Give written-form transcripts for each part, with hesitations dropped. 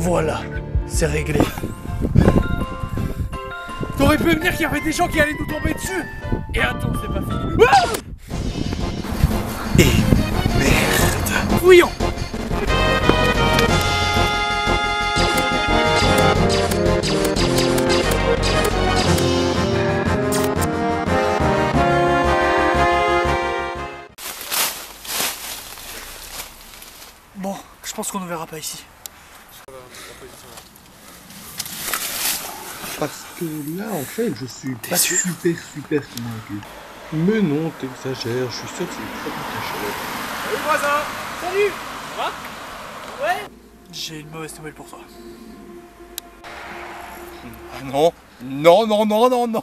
Voilà, c'est réglé. T'aurais pu me dire qu'il y avait des gens qui allaient nous tomber dessus. Et attends, c'est pas fini. Ah Et merde. Fouillons. Bon, je pense qu'on ne verra pas ici. Parce que là, en fait, je suis pas sûr super convaincu. Mais non, t'exagères, je suis sûr que c'est très bien caché. Salut voisin. Salut. Ça va? Ouais. J'ai une mauvaise nouvelle pour toi. Ah non. Non, non, non, non, non.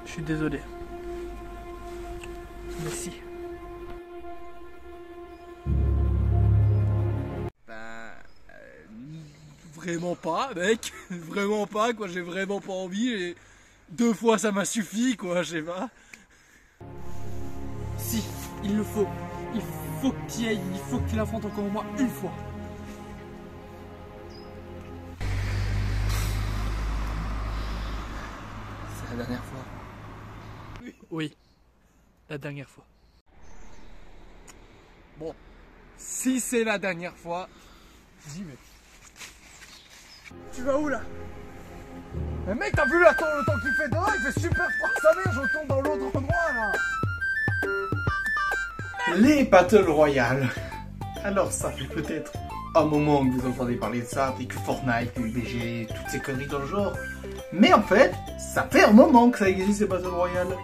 Je suis désolé. Mais si. Vraiment pas, mec. Vraiment pas, quoi. J'ai vraiment pas envie. Et 2 fois, ça m'a suffi, quoi. Je sais pas. Si, il le faut. Il faut que tu y ailles. Il faut que tu l'affrontes encore au moins une fois. C'est la dernière fois. Oui, la dernière fois. Bon, si c'est la dernière fois, j'y vais. Tu vas où là? Mais mec, t'as vu le temps qu'il fait dehors? Il fait super froid, sa mère, je tombe dans l'autre endroit là. Les Battle Royale. Alors ça fait peut-être un moment que vous entendez parler de ça, avec Fortnite, PUBG, toutes ces conneries dans le genre. Mais en fait, ça fait un moment que ça existe ces Battle Royale.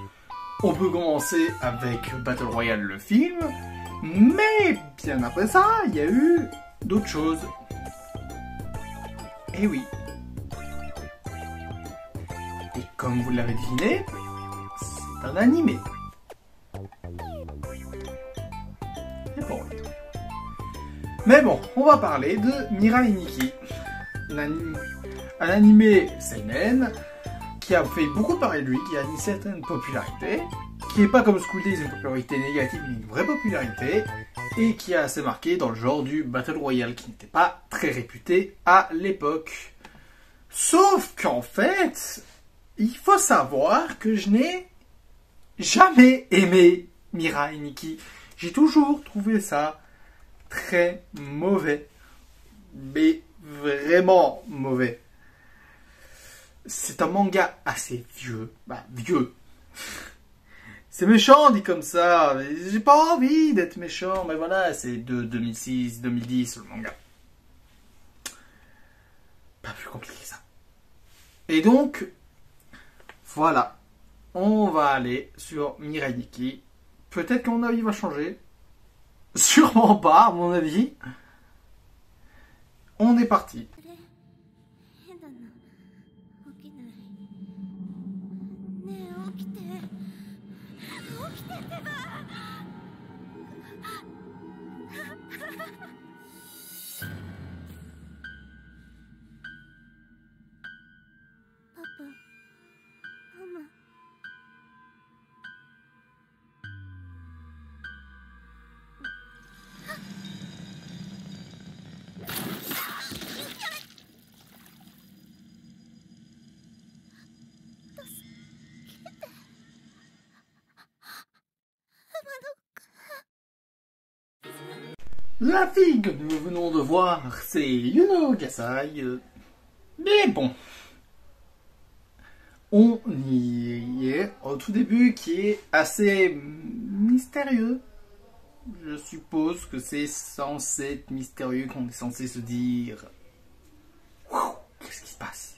On peut commencer avec Battle Royale le film, mais bien après ça, il y a eu d'autres choses. Et oui. Et comme vous l'avez deviné, c'est un animé. C'est bon. Mais bon, on va parler de Mirai Nikki. Un animé seinen qui a fait beaucoup parler de lui, qui a une certaine popularité, qui n'est pas comme School Days, une popularité négative, mais une vraie popularité, et qui a assez marqué dans le genre du Battle Royale, qui n'était pas très réputé à l'époque. Sauf qu'en fait, il faut savoir que je n'ai jamais aimé Mirai Nikki. J'ai toujours trouvé ça très mauvais. Mais vraiment mauvais. C'est un manga assez vieux. Bah, vieux. C'est méchant dit comme ça. J'ai pas envie d'être méchant. Mais voilà, c'est de 2006-2010 le manga. Pas plus compliqué que ça. Et donc, voilà. On va aller sur Mirai Nikki. Peut-être que mon avis va changer. Sûrement pas, à mon avis. On est parti. La fille que nous venons de voir, c'est Yuno Gasai. Mais bon, on y est au tout début qui est assez mystérieux. Je suppose que c'est censé être mystérieux, qu'on est censé se dire waouh, qu'est-ce qui se passe?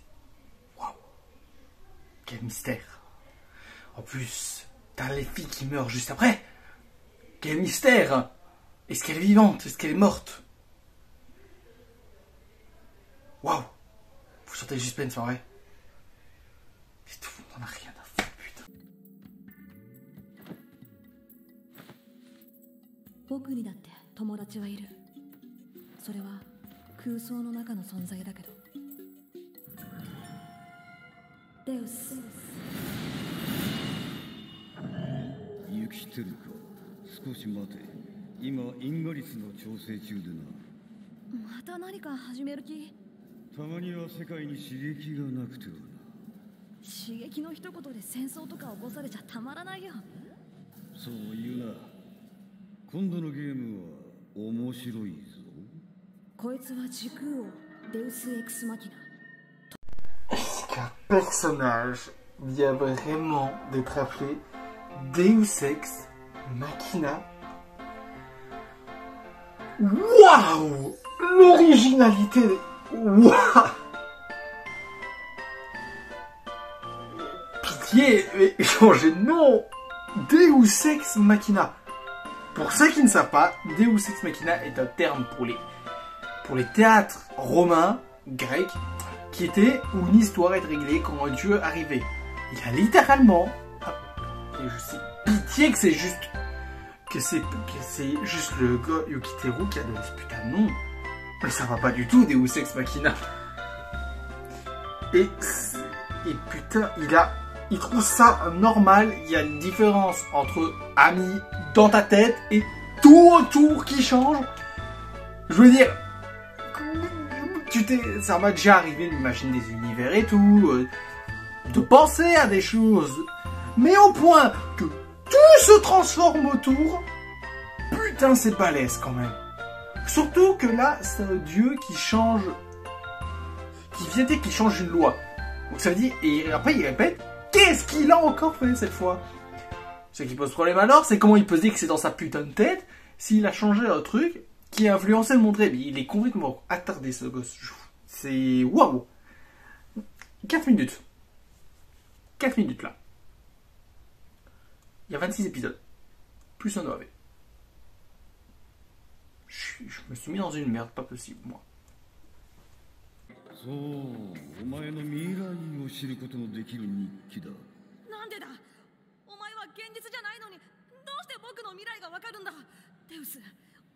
Waouh, quel mystère. En plus, t'as les filles qui meurent juste après. Quel mystère. Est-ce qu'elle est vivante? Est-ce qu'elle est morte? Waouh! Vous sentez le suspense en vrai? Et tout le monde en a rien à foutre, putain. 僕にだって友達はいる。それは空想の中の存在だけど。デウス。生きてるか。少し待て。今インガリスの調整中でな。また何か始める気？たまには世界に刺激がなくてはな。刺激の一言で戦争とか起こされちゃたまらないよ。そう言うな。今度のゲームは面白いぞ。こいつは時空王デウス・エクス・マキナ。 Est-ce qu'un personnage vient vraiment d'être appelé Deus Ex Machina? Waouh! L'originalité! Waouh! Pitié, mais changez de nom! Deus Ex Machina. Pour ceux qui ne savent pas, Deus Ex Machina est un terme pour les théâtres romains, grecs, qui était où une histoire est réglée quand un dieu arrivait. Il y a littéralement, et je sais pitié que c'est juste le gars Yukiteru qui a donné ce putain de nom. Mais ça va pas du tout, Deus Ex Machina. Et putain, il trouve ça normal. Il y a une différence entre amis dans ta tête et tout autour qui change. Je veux dire, ça m'a déjà arrivé d'imaginer des univers et tout, de penser à des choses, mais au point que tout se transforme autour, putain c'est balèze quand même. Surtout que là, c'est un dieu qui change, qui change une loi. Donc ça veut dire, et après il répète, qu'est-ce qu'il a encore fait cette fois? Ce qui pose problème alors, c'est comment il peut se dire que c'est dans sa putain de tête, s'il a changé un truc qui a influencé le monde réel. Il est complètement attardé ce gosse. C'est waouh. 4 minutes. 4 minutes là. Il y a 26 épisodes. Plus un OAV. Je me suis mis dans une merde, pas possible moi. そう、お前の未来を知ることのできる日記だ。なんでだ。お前は現実じゃないのにどうして僕の未来がわかるんだ。デウス、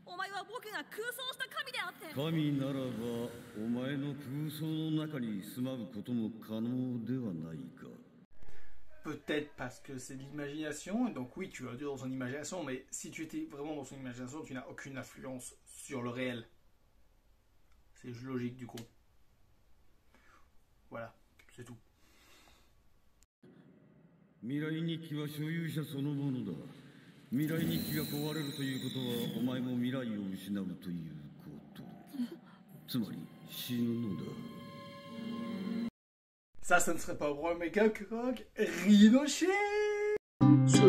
お前は僕が空想した神であって。神ならばお前の空想の中に住まうことも可能ではないか。 Peut-être parce que c'est de l'imagination, et donc oui, tu es un dieu dans son imagination, mais si tu étais vraiment dans son imagination, tu n'as aucune influence sur le réel. C'est logique du coup. Voilà, c'est tout. 未来日記は所有者そのものだ。未来日記が壊れるということはお前も未来を失うということ。つまり死ぬのだ。 Ça, ça ne serait pas pour un méga croc Rhinochet. C'est de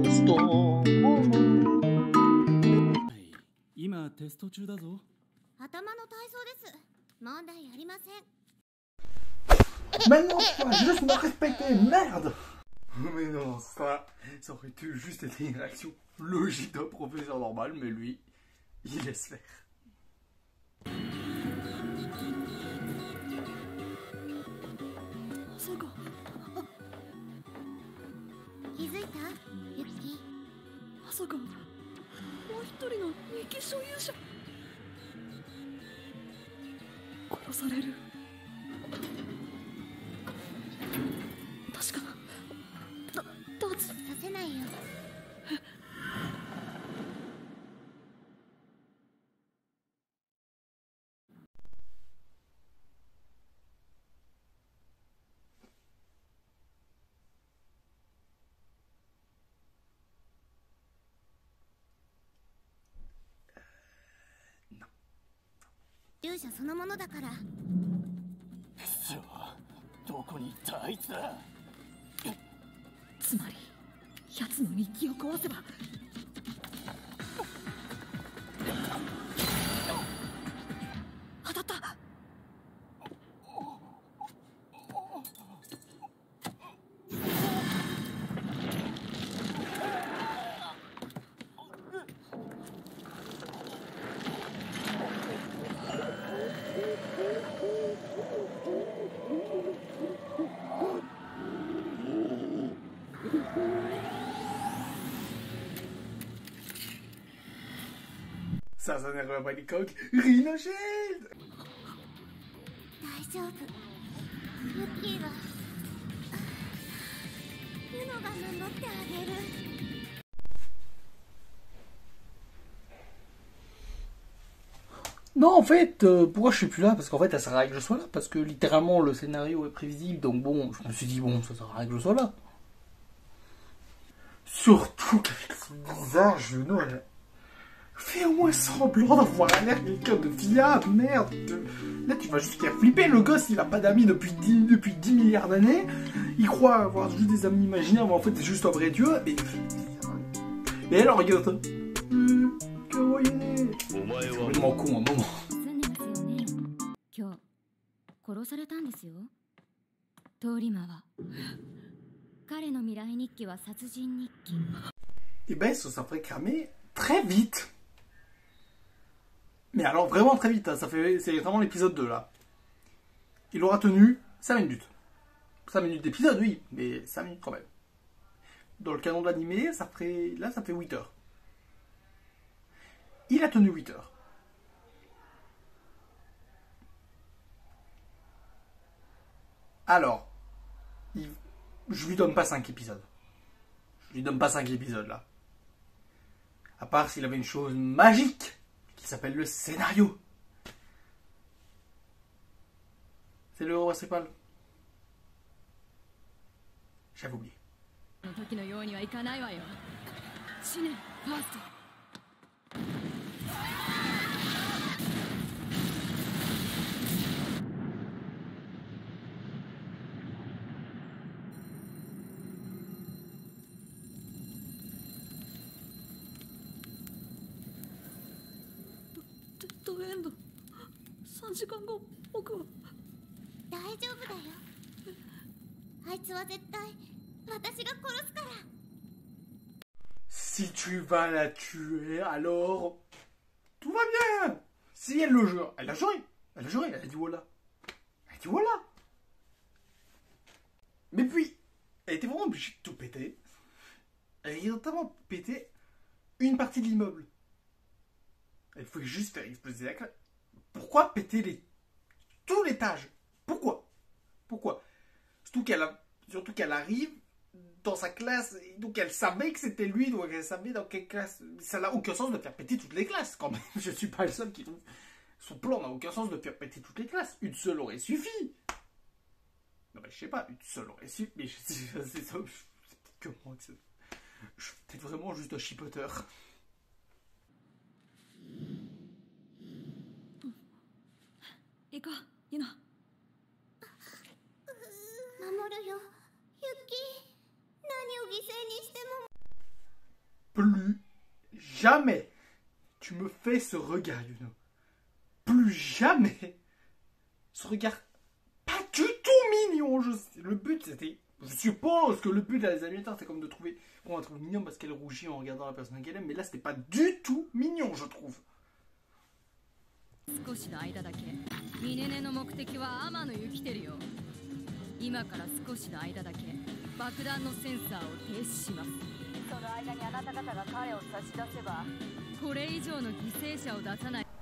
l'instant. 今テスト中だぞ。頭の体操です。問題ありません。 Maintenant, juste me respecter, merde. Mais non, ça aurait juste été une réaction logique d'un professeur normal, mais lui, il laisse faire. 気づいた？ユキ。まさかもう一人の日記所有者殺される。確かダーツさせないよ。勇者そのものだから。どこに行ったあいつだ。つまり奴の日記を壊せば当たった。Ça n'arrive pas les coques. Rhinochet. 大丈夫。ユキがユノが守ってあげる。Non, en fait, pourquoi je suis plus là? Parce qu'en fait, ça sert à rien que je sois là. Parce que littéralement, le scénario est prévisible. Donc bon, je me suis dit, bon, ça sert à rien que je sois là. Surtout qu'avec ce bizarre genou, elle fait au moins semblant d'avoir l'air quelqu'un de fiable, merde. Là, tu vas juste faire flipper. Le gosse, il a pas d'amis depuis 10 milliards d'années. Il croit avoir juste des amis imaginaires, mais en fait, c'est juste un vrai dieu. Et alors, regarde ça. C'est complètement con un moment. 殺されたんですよ。通り魔は。彼の未来日記は殺人日記。Et ben, ça ferait cramer très vite. Mais alors, vraiment très vite. Hein. C'est vraiment l'épisode 2, là. Il aura tenu 5 minutes. 5 minutes d'épisode, oui, mais 5 minutes quand même. Dans le canon de l'animé, ça fait 8 heures. Il a tenu 8 heures. Alors, je lui donne pas 5 épisodes. Je lui donne pas 5 épisodes là. À part s'il avait une chose magique qui s'appelle le scénario. C'est le héros principal. J'avais oublié. Si tu vas la tuer, alors tout va bien. Si elle le jure, elle a juré. Elle a juré, elle a dit voilà. Elle a dit voilà. Mais puis, elle était vraiment obligée de tout péter. Elle a notamment pété une partie de l'immeuble. Elle faut juste faire exploser la classe. Pourquoi péter tout l'étage? Pourquoi? Surtout qu'elle arrive dans sa classe, et donc elle savait que c'était lui, donc elle savait dans quelle classe. Ça n'a aucun sens de faire péter toutes les classes quand même. Je suis pas le seul qui trouve. Son plan n'a aucun sens de faire péter toutes les classes. Une seule aurait suffi. Non mais je sais pas, une seule aurait suffi. Mais c'est ça. C'est peut-être que moi que je suis peut-être vraiment juste un chipoteur. Plus jamais tu me fais ce regard, Yuno. Plus jamais. Ce regard pas du tout mignon. Le but c'était... Je suppose que le but des animateurs c'est comme de trouver... On va trouver mignon parce qu'elle rougit en regardant la personne qu'elle aime. Mais là c'était pas du tout mignon, je trouve.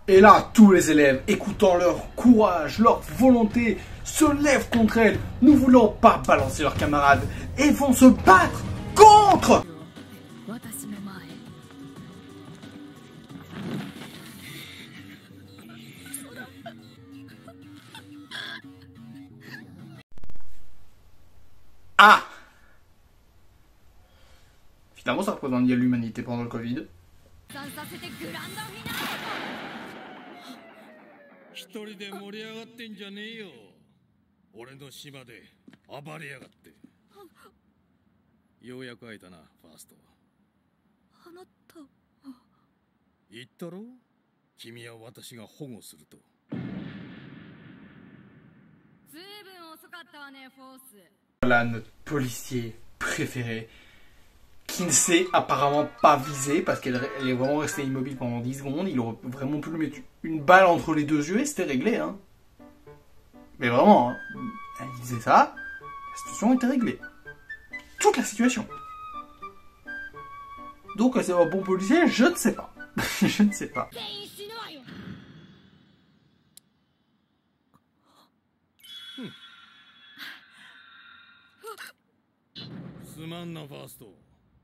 Et là, tous les élèves, écoutant leur courage, leur volonté, se lèvent contre elle, ne voulant pas balancer leurs camarades, et vont se battre contre... Ah! Finalement, ça représente bien l'humanité pendant le Covid. 一人で盛り上がってんじゃねえよ。俺の島で暴れやがって。ようやく会えたな、ファースト。あなたは。言ったろ？君は私が保護すると。ずいぶん遅かったわね、フォース。Voilà notre policier préféré qui ne s'est apparemment pas visé parce qu'elle est vraiment restée immobile pendant 10 secondes. Il aurait vraiment pu lui mettre une balle entre les deux yeux et c'était réglé. Hein. Mais vraiment, hein. Il disait ça, la situation était réglée. Toute la situation. Donc c'est un bon policier, je ne sais pas. Je ne sais pas. すまんな、ファースト。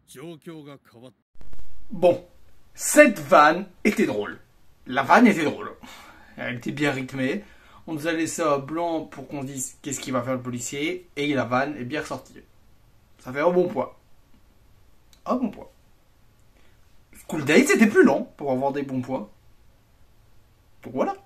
状況が変わった。 Bon, cette vanne était drôle. La vanne était drôle. Elle était bien rythmée. On nous a laissé un blanc pour qu'on se dise qu'est-ce qu'il va faire le policier. Et la vanne est bien ressortie. Ça fait un bon poids. Un bon poids. School Days, c'était plus lent pour avoir des bons poids. Donc voilà.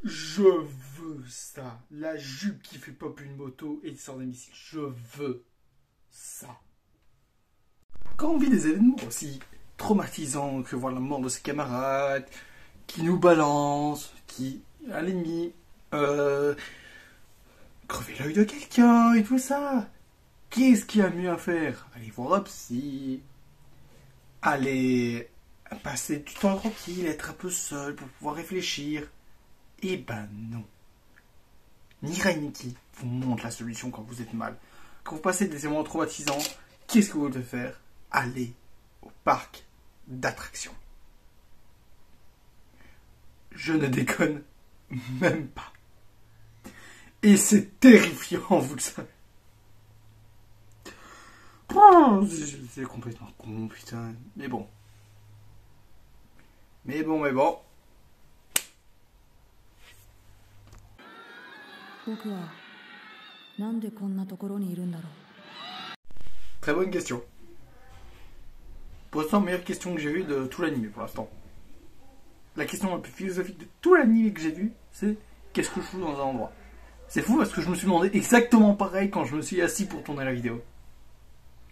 Je veux ça. La jupe qui fait pop une moto et qui sort des missiles. Je veux ça. Quand on vit des événements aussi traumatisants que voir la mort de ses camarades, qui nous balance, qui, à l'ennemi, crever l'œil de quelqu'un et tout ça. Qu'est-ce qu'il y a de mieux à faire? Aller voir un psy, aller passer du temps tranquille, être un peu seul pour pouvoir réfléchir. Eh ben non. Mirai Nikki vous montre la solution quand vous êtes mal. Quand vous passez des événements traumatisants, qu'est-ce que vous devez faire? Allez au parc d'attractions. Je ne déconne même pas. Et c'est terrifiant, vous le savez. C'est complètement con, putain. Mais bon. Mais bon. Très bonne question. Pour l'instant, meilleure question que j'ai vue de tout l'anime pour l'instant. La question la plus philosophique de tout l'anime que j'ai vu, c'est qu'est-ce que je fous dans un endroit? C'est fou parce que je me suis demandé exactement pareil quand je me suis assis pour tourner la vidéo.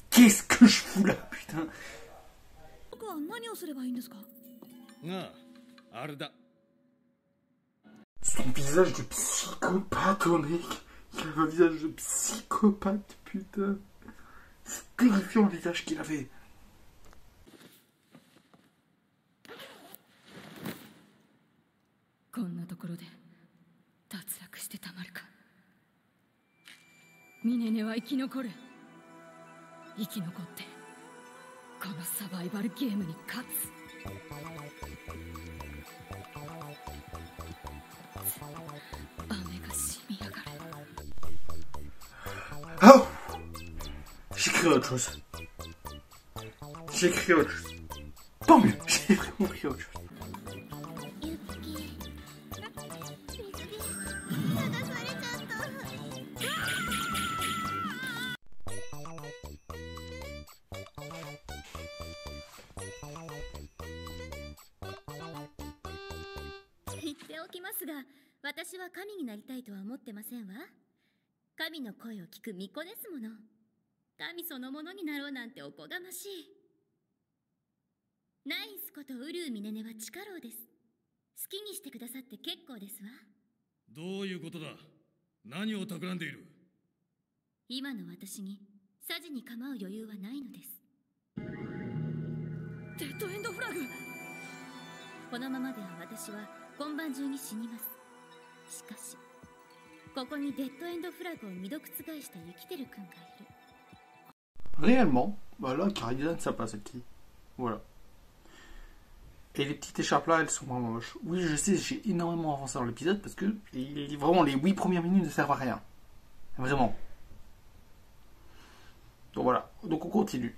Qu'est-ce que je fous là, putain? Son visage de psychopathe, oh mec. Il a un visage de psychopathe, putain. C'est terrifiant le visage qu'il avait. Oh! J'écris autre chose. Tant mieux, j'ai vraiment écrit autre chose. Réellement, voilà, Karidan, ça passe qui. Voilà. Et les petites écharpes là, elles sont vraiment moches. Oui, je sais, j'ai énormément avancé dans l'épisode parce que vraiment les 8 premières minutes ne servent à rien. Vraiment. Donc voilà, donc on continue.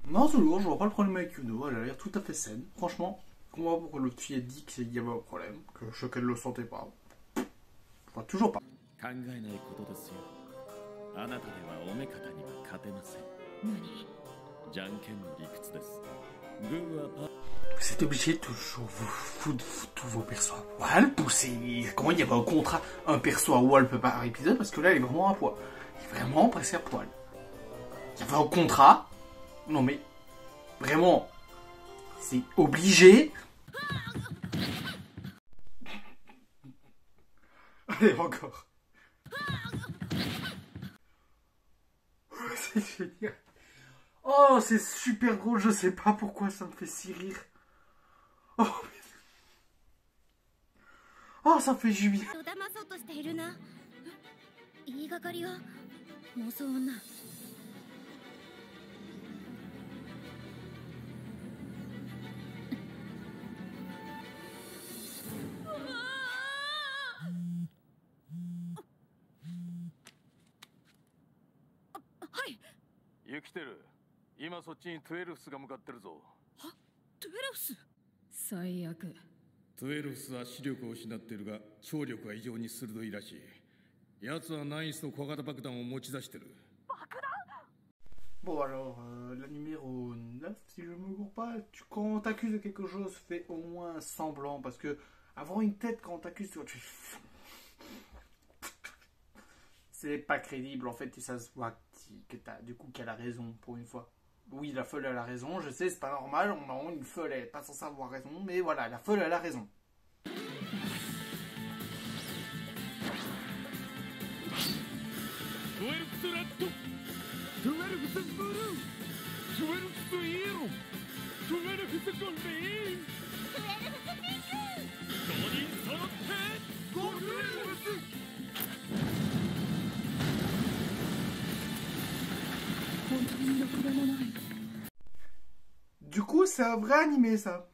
Non, ce jour, je vois pas le problème avec Yuno, elle a l'air tout à fait saine. Franchement, je comprends pourquoi l'autre fille a dit qu'il y avait un problème, qu'elle le sentait pas. Je vois toujours pas. あなたではお目方には勝てません。何？じゃんけんの理屈です。グーはパ Vous êtes obligé de toujours vous foutre tous vos persos à poil. Comment il y avait un contrat, un perso à poil par épisode, parce que là, il est vraiment à poil. Il est vraiment presque à poil. Il y avait un contrat. Non mais, vraiment, c'est obligé. Allez, encore. C'est génial. Oh, c'est super drôle, je sais pas pourquoi ça me fait si rire. Oh, ça fait du bien. 言いがかりは妄想女。生きてる。今そっちにトゥエルフスが向かってるぞ。は？トゥエルフス？最悪。トゥエルフスは視力を失っているが聴力が異常に鋭いらしい。奴はナインスの小型爆弾を持ち出してる。爆弾？Bon alors, la numéro 9, si je me gourre pas, quand on t'accuse de quelque chose, fais au moins semblant, parce que avoir une tête quand on t'accuse, tu c'est pas crédible, en fait, et ça se voit que t'as, du coup, qu'elle a raison, pour une fois. Oui, la folle, elle a raison, je sais, c'est pas normal, on une folle, elle est pas censée avoir raison, mais voilà, la folle, elle a raison. Du coup, c'est un vrai animé, ça.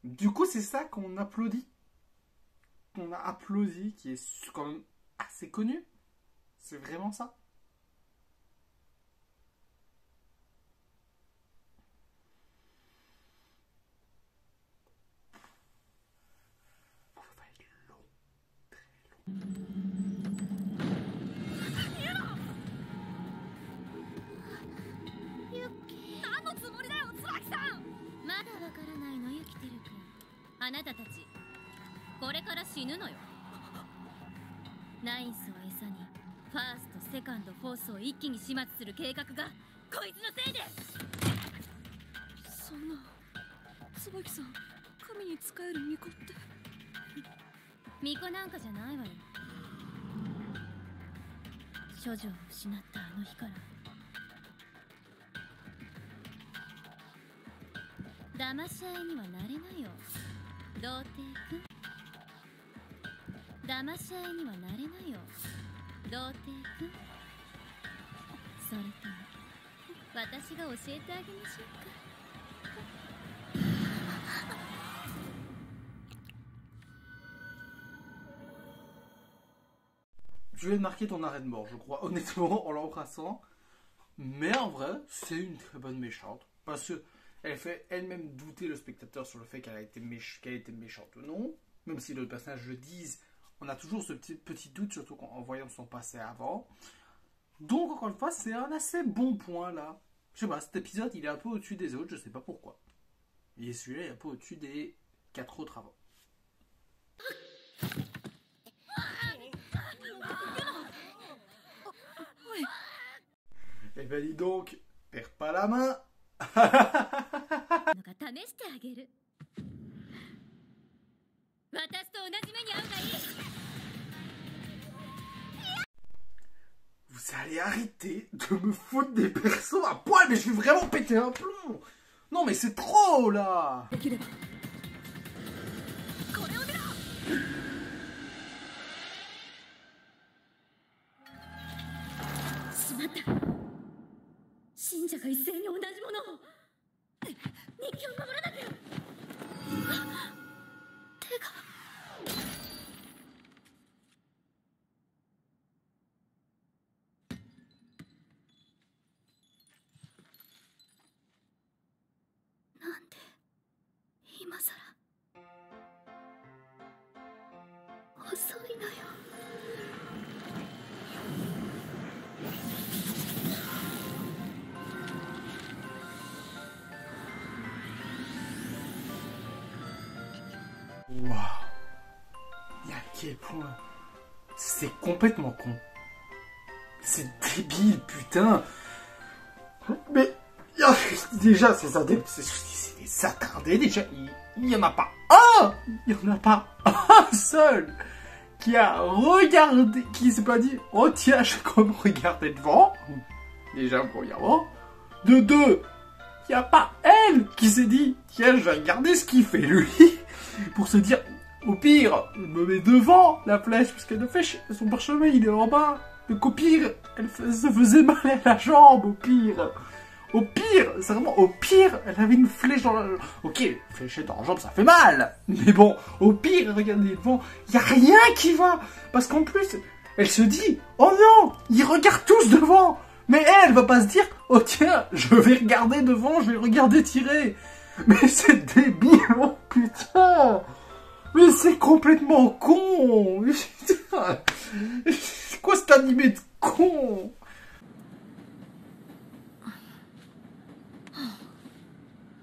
Du coup, c'est ça qu'on applaudit. Qu'on a applaudi, qui est quand même assez connu. C'est vraiment ça. Ça va être long, très long. あなたたちこれから死ぬのよ。ナインスを餌にファースト、セカンド、フォースを一気に始末する計画がこいつのせいで。そんな椿さん、神に仕える巫女って。巫女なんかじゃないわよ。処女を失ったあの日から騙し合いにはなれないよ。童貞くん、騙し合いにはなれないよ。童貞くん、それとも私が教えてあげましょうか。Je vais marquer ton arrêt de mort, je crois, honnêtement, en l'embrassant. Mais en vrai, c'est une très bonne méchante. Parce que elle fait elle-même douter le spectateur sur le fait qu'elle a été méchante ou non. Même si d'autres personnages le disent, on a toujours ce petit doute, surtout en voyant son passé avant. Donc, encore une fois, c'est un assez bon point, là. Je sais pas, cet épisode, il est un peu au-dessus des autres, je sais pas pourquoi. Et celui-là, il est un peu au-dessus des 4 autres avant. Eh ben dis donc, perds pas la main. Vous allez arrêter de me foutre des persos à poil, mais je vais vraiment péter un plomb. Non mais c'est trop là. Waouh. Et à quel point c'est complètement con. C'est débile, putain. Mais déjà, c'est des attardés. Déjà, il y en a pas un. Il y en a pas un seul qui a regardé, qui s'est pas dit, oh tiens, je vais quand même regarder devant. Déjà, premièrement. De deux, il n'y a pas elle qui s'est dit, tiens, je vais regarder ce qu'il fait lui. Pour se dire, au pire, je me mets devant la flèche, parce qu'elle ne fait son parchemin, il est en bas. Donc au pire, elle se faisait mal à la jambe, au pire. Au pire, c'est vraiment au pire, elle avait une flèche dans la jambe. Ok, fléchée dans la jambe, ça fait mal. Mais bon, au pire, regardez devant, il n'y a rien qui va. Parce qu'en plus, elle se dit, oh non, ils regardent tous devant. Mais elle va pas se dire, oh tiens, je vais regarder devant, je vais regarder tirer. Mais c'est débile, oh putain. Mais c'est complètement con. C'est quoi cet animé de con?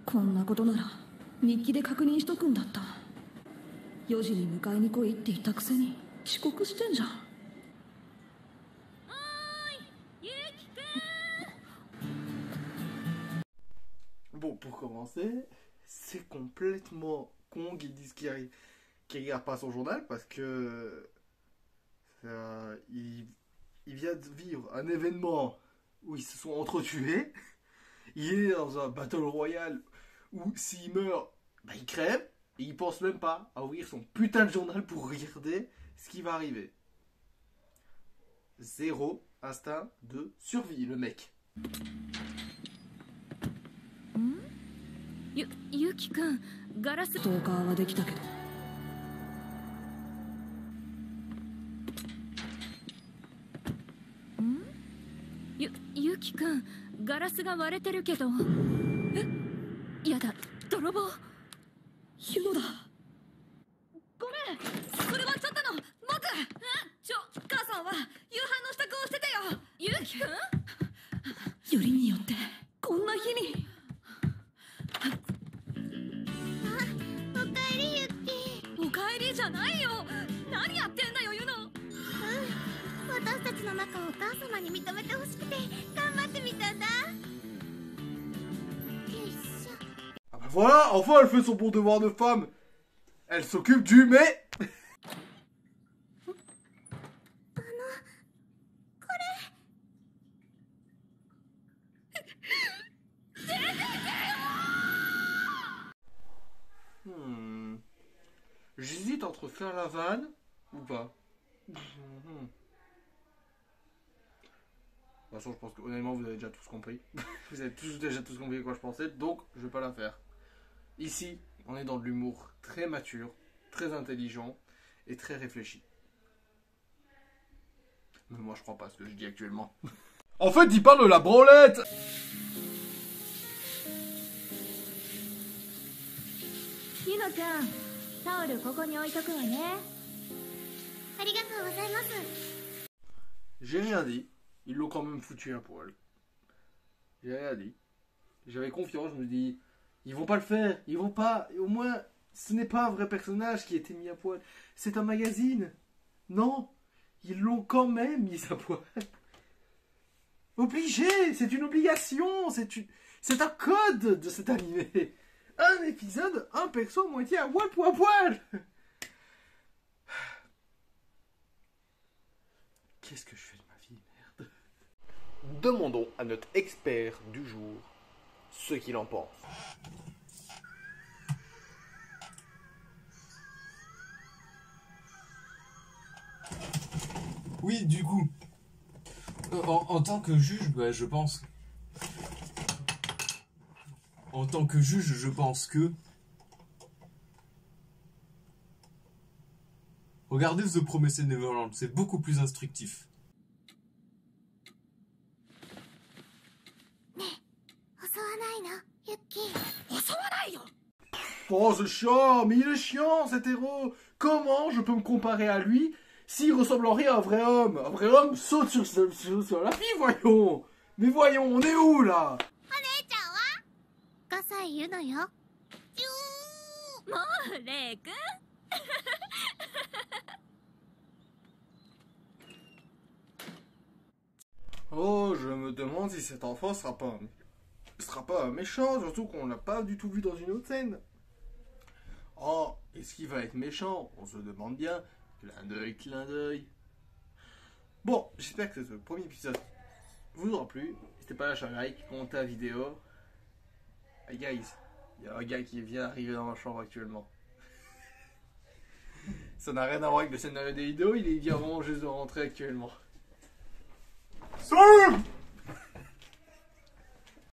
こんなことなら日記で確認しとくんだった。4時に迎えに来いって言ったくせに遅刻してんじゃん。 Bon, pour commencer, c'est complètement con qu'ils disent qu'il regarde pas son journal parce que il vient de vivre un événement où ils se sont entretués. Il est dans un battle royal où s'il meurt, bah, il crève et il pense même pas à ouvrir son putain de journal pour regarder ce qui va arriver. Zéro instinct de survie, le mec. ゆきくん、ガラスストーカーはできたけど。ゆきくん、ガラスが割れてるけど。え？やだ、泥棒。ユノだ。ごめん、それはちょっとの僕。母さんは夕飯の支度をしててよ。ゆきくん？よりによってこんな日に。 おかえりじゃないよ。何やってんだよ、ユノ。私たちの仲をお母様に認めてほしくて頑張ってみたんだ。Ah bah voilà, enfin elle fait son bon devoir de femme. Elle s'occupe du mais. J'hésite entre faire la vanne ou pas. De toute façon, je pense que honnêtement, vous avez déjà tous compris. Vous avez déjà tous compris à quoi je pensais, donc je vais pas la faire. Ici, on est dans de l'humour très mature, très intelligent et très réfléchi. Mais moi, je crois pas à ce que je dis actuellement. En fait, il parle de la branlette. Yuno-chan. タオルここに置いとくわね。ありがとうございます。 J'ai rien dit. Ils l'ont quand même foutu à poil. J'ai rien dit. J'avais confiance, je me dis, ils vont pas le faire, ils vont pas. Et au moins, ce n'est pas un vrai personnage qui a été mis à poil. C'est un magazine. Non, ils l'ont quand même mis à poil. Obligé, c'est une obligation, c'est un code de cet animé. Un épisode, un perso moitié à poil pour à poil. Qu'est-ce que je fais de ma vie, merde? Demandons à notre expert du jour ce qu'il en pense. Oui, du coup, en tant que juge, bah, je pense... En tant que juge, je pense que... Regardez The Promised Neverland, c'est beaucoup plus instructif. Oh, c'est chiant, mais il est chiant cet héros. Comment je peux me comparer à lui s'il ressemble en rien à un vrai homme? Un vrai homme saute sur la fille, voyons. Mais voyons, on est où là? 5歳言うのよ。もうレイ君 Oh, je me demande si cet enfant sera pas un méchant, surtout qu'on l'a pas du tout vu dans une autre scène. Oh, est-ce qu'il va être méchant? On se demande bien. Clin d'œil, clin d'œil. Bon, j'espère que ce premier épisode vous aura plu. N'hésitez pas à lâcher un like, commenter la vidéo. Hey guys, il y a un gars qui vient d'arriver dans ma chambre actuellement. Ça n'a rien à voir avec le scénario des vidéos, il vient vraiment juste de rentrer actuellement. Salut!